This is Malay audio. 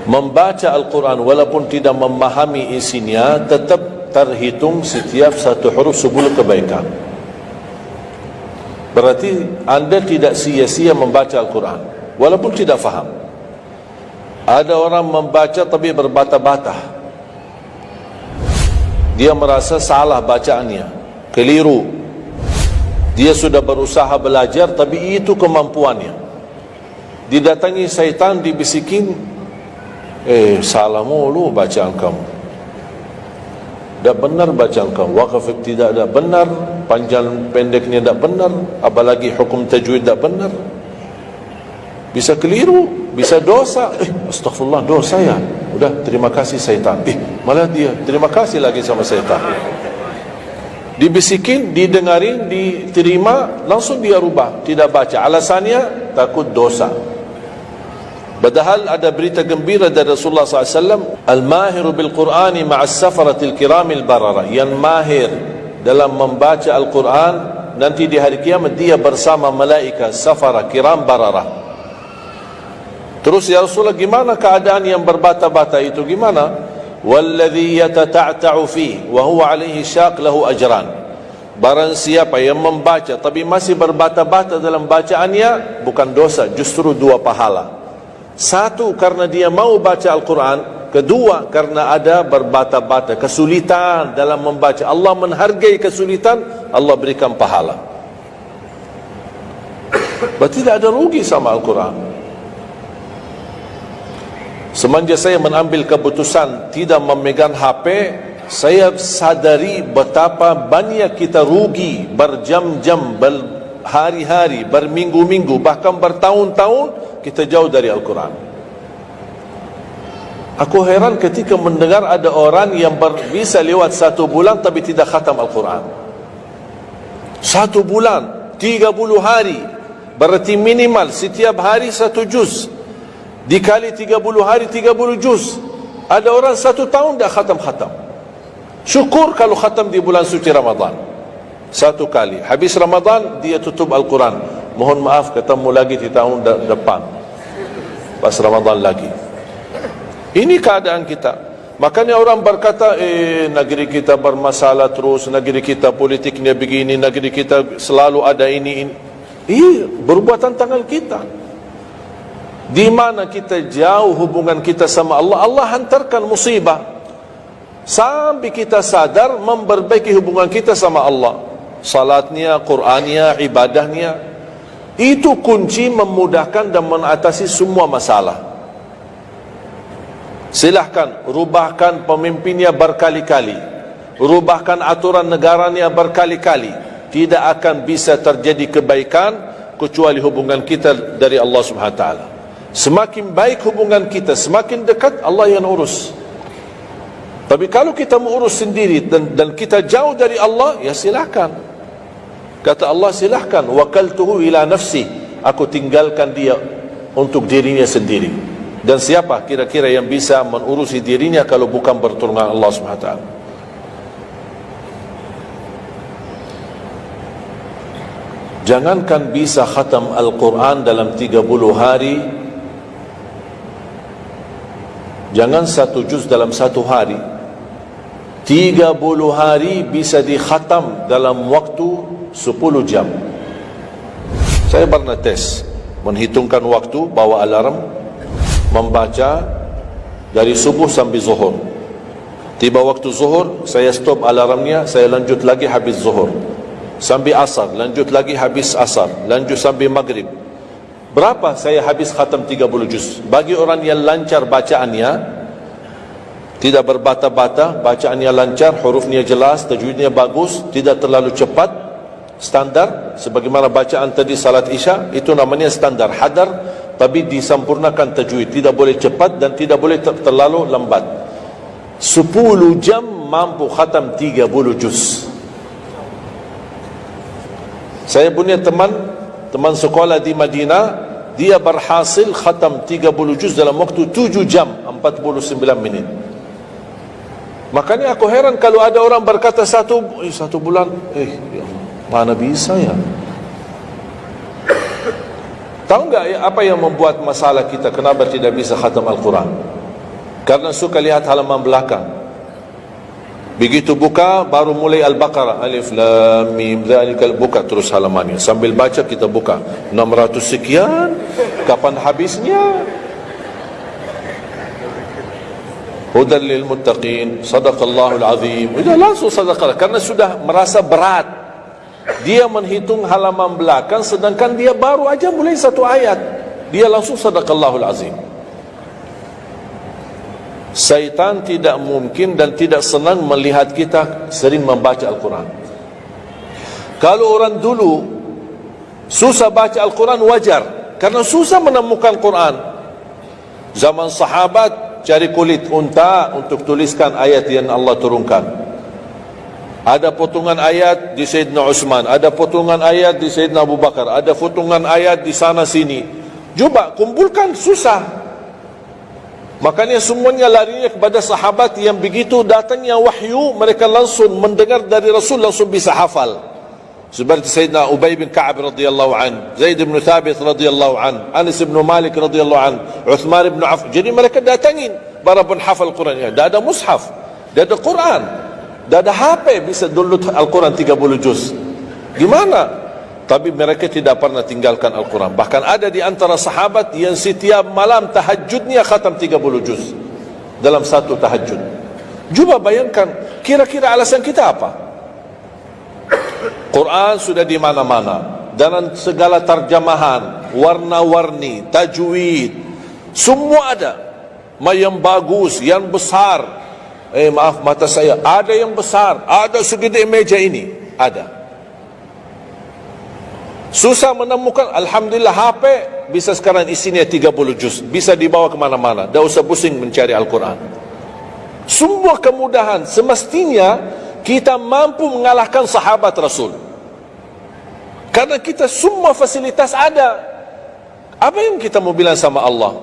membaca Al-Quran walaupun tidak memahami isinya tetap terhitung setiap satu huruf 10 kebaikan. Berarti anda tidak sia-sia membaca Al-Quran walaupun tidak faham. Ada orang membaca tapi berbata-bata, dia merasa salah bacaannya, keliru. Dia sudah berusaha belajar tapi itu kemampuannya. Didatangi syaitan, dibisikin, salah mulu bacaan kamu, tak benar bacaan kamu, wakaf tidak benar, panjang pendeknya tak benar, apalagi hukum tajwid tak benar. Bisa keliru, bisa dosa. Astagfirullah, dosa ya. Udah, terima kasih syaitan. Malah dia terima kasih lagi sama syaitan. Dibisikin, didengarin, diterima, langsung dia rubah, tidak baca. Alasannya takut dosa. Padahal ada berita gembira dari Rasulullah SAW, al-mahiru bil-Qur'ani ma'as safaratil kiramil barara, yang mahir dalam membaca Al-Quran nanti di hari kiamat dia bersama malaikat safara kiram barara. Terus ya Rasulullah, gimana keadaan yang berbata-bata itu, gimana? Walladhi yatata'ta'u fi wa huwa alaihi syaq lahu ajran. Barang siapa yang membaca tapi masih berbata-bata dalam bacaannya, bukan dosa, justru 2 pahala. 1 karena dia mau baca Al-Quran, kedua karena ada berbata-bata, kesulitan dalam membaca. Allah menghargai kesulitan, Allah berikan pahala. Berarti tidak ada rugi sama Al-Quran. Semenjak saya mengambil keputusan tidak memegang HP, saya sadari betapa banyak kita rugi berjam-jam, berhari-hari, berminggu-minggu, bahkan bertahun-tahun kita jauh dari Al-Quran. Aku heran ketika mendengar ada orang yang bisa lewat 1 bulan tapi tidak khatam Al-Quran. 1 bulan, 30 hari, berarti minimal setiap hari 1 juz, dikali 30 hari 30 juz. Ada orang 1 tahun dah khatam-khatam. Syukur kalau khatam di bulan suci Ramadan 1 kali, habis Ramadan dia tutup Al-Quran. Mohon maaf, ketemu lagi di tahun depan pas Ramadan lagi. Ini keadaan kita. Makanya orang berkata, negeri kita bermasalah terus, negeri kita politiknya begini, negeri kita selalu ada ini. Perbuatan tangan kita. Di mana kita jauh hubungan kita sama Allah, Allah hantarkan musibah sampai kita sadar memperbaiki hubungan kita sama Allah. Salatnya, Qur'annya, ibadahnya, itu kunci memudahkan dan mengatasi semua masalah. Silahkan rubahkan pemimpinnya berkali-kali, rubahkan aturan negaranya berkali-kali, tidak akan bisa terjadi kebaikan kecuali hubungan kita dari Allah Subhanahu Wa Taala. Semakin baik hubungan kita, semakin dekat Allah yang urus. Tapi kalau kita mengurus sendiri dan kita jauh dari Allah, ya silahkan. Kata Allah, silahkan. Wakaltuhu ila nafsi, aku tinggalkan dia untuk dirinya sendiri. Dan siapa kira-kira yang bisa mengurusi dirinya kalau bukan bertolongan Allah SWT? Jangankan bisa khatam Al-Quran dalam 30 hari, jangan 1 juz dalam 1 hari, 30 hari bisa dikhatam dalam waktu 10 jam. Saya pernah tes, menghitungkan waktu, bawa alarm, membaca dari subuh sampai zuhur. Tiba waktu zuhur, saya stop alarmnya, saya lanjut lagi habis zuhur, sampai asar, lanjut lagi habis asar, lanjut sampai maghrib. Berapa saya habis khatam 30 juz? Bagi orang yang lancar bacaannya, tidak berbata-bata, bacaannya lancar, hurufnya jelas, tajwidnya bagus, tidak terlalu cepat, standar, sebagaimana bacaan tadi salat isya, itu namanya standar, hadar, tapi disempurnakan tajwid, tidak boleh cepat dan tidak boleh terlalu lambat. 10 jam mampu khatam 30 juz. Saya punya teman sekolah di Madinah, dia berhasil khatam 30 juz dalam waktu 7 jam 49 menit. Makanya aku heran kalau ada orang berkata 1 bulan, ya Allah, mana bisa ya? Tahu enggak ya, apa yang membuat masalah kita, kenapa tidak bisa khatam Al-Quran? Karena suka lihat halaman belakang. Begitu buka, baru mulai Al-Baqarah, Alif Lam Mim Dzalikal, buka terus halamannya. Sambil baca kita buka 600 sekian, kapan habisnya? Hudan lil muttaqin, sadaqallahul azim. Sudah langsung sadaqah, karena sudah merasa berat. Dia menghitung halaman belakang, sedangkan dia baru aja mulai satu ayat, dia langsung sadaqallahul azim. Syaitan tidak mungkin dan tidak senang melihat kita sering membaca Al-Quran. Kalau orang dulu susah baca Al-Quran, wajar, karena susah menemukan Quran. Zaman sahabat cari kulit unta untuk tuliskan ayat yang Allah turunkan. Ada potongan ayat di Sayyidina Utsman, ada potongan ayat di Sayyidina Abu Bakar, ada potongan ayat di sana sini. Coba kumpulkan, susah. Makanya semuanya larinya kepada sahabat yang begitu datangnya wahyu, mereka langsung mendengar dari Rasul, langsung bisa hafal. Seperti Sayyidina Ubay bin Ka'ab radhiyallahu an, Zaid bin Thabit radhiyallahu an, Anas bin Malik radhiyallahu an, Uthman bin Affan. Jadi mereka datangin para penghafal Quran. Dah ada mushaf, dah ada Quran, dah ada HP, bisa download Al-Quran 30 juz. Gimana? Tapi mereka tidak pernah tinggalkan Al-Quran. Bahkan ada di antara sahabat yang setiap malam tahajudnya khatam 30 juz dalam satu tahajud. Cuba bayangkan, kira-kira alasan kita apa? Quran sudah di mana-mana, dan segala terjemahan, warna-warni, tajwid, semua ada. Yang bagus, yang besar. Maaf mata saya, ada yang besar, ada segede meja ini, ada. Susah menemukan, alhamdulillah HP bisa sekarang isinya 30 juz, bisa dibawa kemana-mana, dah usah pusing mencari Al-Quran. Semua kemudahan, semestinya kita mampu mengalahkan sahabat Rasul, karena kita semua fasilitas ada. Apa yang kita mau bilang sama Allah?